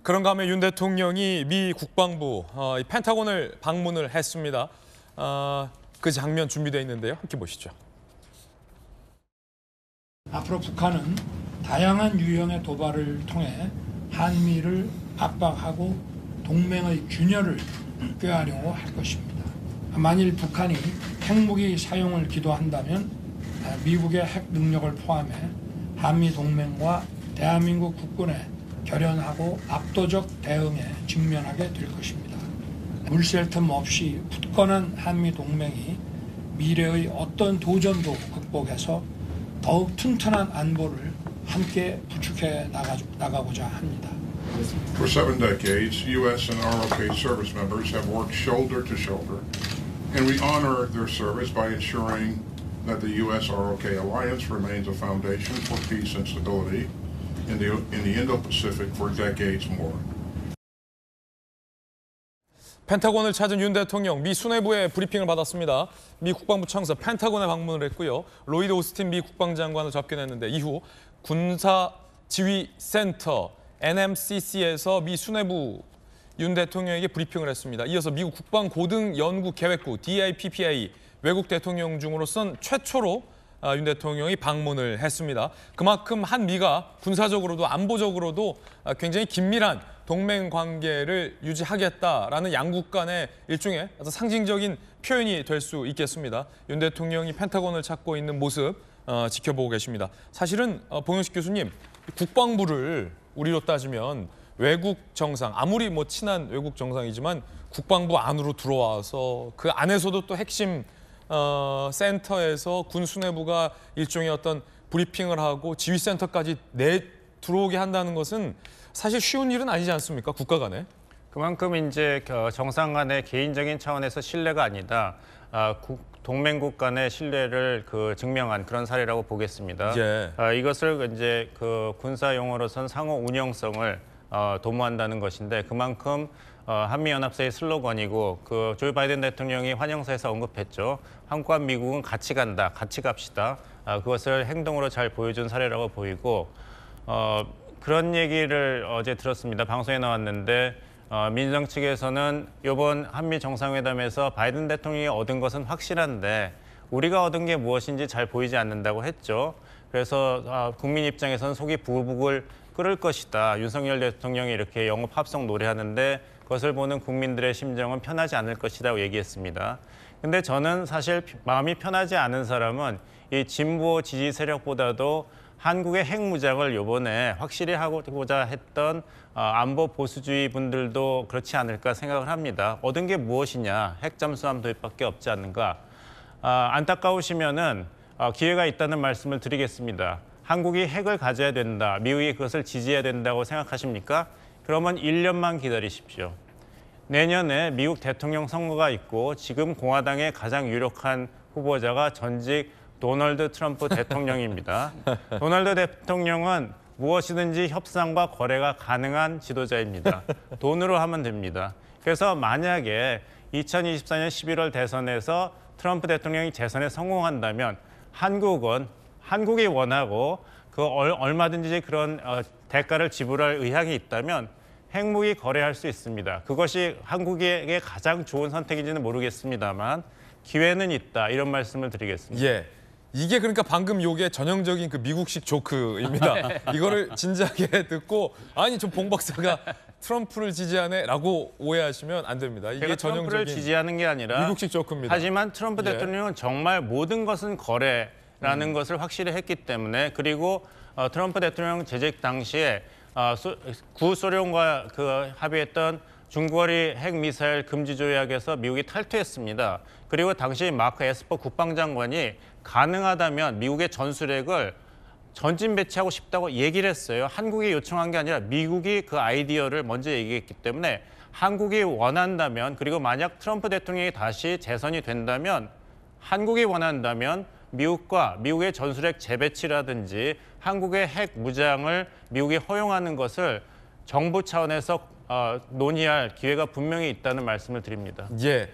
그런가 하면 윤 대통령이 미 국방부 이 펜타곤을 방문을 했습니다. 그 장면 준비되어 있는데요. 함께 보시죠. 앞으로 북한은 다양한 유형의 도발을 통해 한미를 압박하고 동맹의 균열을 꾀하려고 할 것입니다. 만일 북한이 핵무기 사용을 기도한다면 미국의 핵 능력을 포함해 한미 동맹과 대한민국 국군의 결연하고 압도적 대응에 직면하게 될 것입니다. 물샐 틈 없이 굳건한 한미 동맹이 미래의 어떤 도전도 극복해서 더욱 튼튼한 안보를 함께 구축해 나가고자 합니다. For 7 decades, U.S. and ROK service members have worked shoulder to shoulder, and we honor their service by ensuring that the U.S.-ROK alliance remains a foundation for peace and stability in the Indo-Pacific for decades more. 펜타곤을 찾은 윤 대통령, 미 수뇌부의 브리핑을 받았습니다. 미 국방부 청사 펜타곤에 방문을 했고요. 로이드 오스틴 미 국방장관을 접견했는데 이후 군사지휘센터 NMCC에서 미 수뇌부 윤 대통령에게 브리핑을 했습니다. 이어서 미국 국방고등연구계획국 DIPPA 외국 대통령 중으로선 최초로 윤 대통령이 방문을 했습니다. 그만큼 한미가 군사적으로도 안보적으로도 굉장히 긴밀한 동맹 관계를 유지하겠다라는 양국 간의 일종의 어떤 상징적인 표현이 될 수 있겠습니다. 윤 대통령이 펜타곤을 찾고 있는 모습 지켜보고 계십니다. 사실은 봉영식 교수님, 국방부를 우리로 따지면 외국 정상, 아무리 친한 외국 정상이지만 국방부 안으로 들어와서 그 안에서도 또 핵심 센터에서 군 수뇌부가 일종의 어떤 브리핑을 하고 지휘센터까지 들어오게 한다는 것은 사실 쉬운 일은 아니지 않습니까? 국가 간에. 그만큼 이제 정상 간의 개인적인 차원에서 신뢰가 아니다. 동맹국 간의 신뢰를 증명한 그런 사례라고 보겠습니다. 예. 이것을 이제 군사 용어로선 상호 운영성을 도모한다는 것인데 그만큼 한미연합사의 슬로건이고 조 바이든 대통령이 환영사에서 언급했죠. 한국과 미국은 같이 간다, 같이 갑시다. 그것을 행동으로 잘 보여준 사례라고 보이고 그런 얘기를 어제 들었습니다. 방송에 나왔는데 민주당 측에서는 이번 한미 정상회담에서 바이든 대통령이 얻은 것은 확실한데 우리가 얻은 게 무엇인지 잘 보이지 않는다고 했죠. 그래서 국민 입장에서는 속이 부글부글 끓을 것이다. 윤석열 대통령이 이렇게 영업 합성 노래하는데 그것을 보는 국민들의 심정은 편하지 않을 것이라고 얘기했습니다. 근데 저는 사실 마음이 편하지 않은 사람은 이 진보 지지 세력보다도 한국의 핵무장을 이번에 확실히 하고자 했던 안보 보수주의 분들도 그렇지 않을까 생각을 합니다. 얻은 게 무엇이냐? 핵 잠수함 도입밖에 없지 않는가? 안타까우시면은 기회가 있다는 말씀을 드리겠습니다. 한국이 핵을 가져야 된다, 미국이 그것을 지지해야 된다고 생각하십니까? 그러면 1년만 기다리십시오. 내년에 미국 대통령 선거가 있고 지금 공화당의 가장 유력한 후보자가 전직 도널드 트럼프 대통령입니다. 도널드 대통령은 무엇이든지 협상과 거래가 가능한 지도자입니다. 돈으로 하면 됩니다. 그래서 만약에 2024년 11월 대선에서 트럼프 대통령이 재선에 성공한다면 한국이 원하고 얼마든지 그런 대가를 지불할 의향이 있다면 핵무기 거래할 수 있습니다. 그것이 한국에게 가장 좋은 선택인지는 모르겠습니다만 기회는 있다. 이런 말씀을 드리겠습니다. 예. 이게 그러니까 방금 요게 전형적인 미국식 조크입니다. 이거를 진지하게 듣고 아니 저 봉 박사가 트럼프를 지지하네라고 오해하시면 안 됩니다. 이게 제가 전형적인 트럼프를 지지하는 게 아니라 미국식 조크입니다. 하지만 트럼프 예. 대통령은 정말 모든 것은 거래라는 것을 확실히 했기 때문에 그리고 트럼프 대통령 재직 당시에 구소련과 합의했던 중거리 핵미사일 금지 조약에서 미국이 탈퇴했습니다. 그리고 당시 마크 에스퍼 국방장관이 가능하다면 미국의 전술핵을 전진 배치하고 싶다고 얘기를 했어요. 한국이 요청한 게 아니라 미국이 그 아이디어를 먼저 얘기했기 때문에 한국이 원한다면 그리고 만약 트럼프 대통령이 다시 재선이 된다면 한국이 원한다면 미국과 미국의 전술핵 재배치라든지 한국의 핵 무장을 미국이 허용하는 것을 정부 차원에서 논의할 기회가 분명히 있다는 말씀을 드립니다. 예,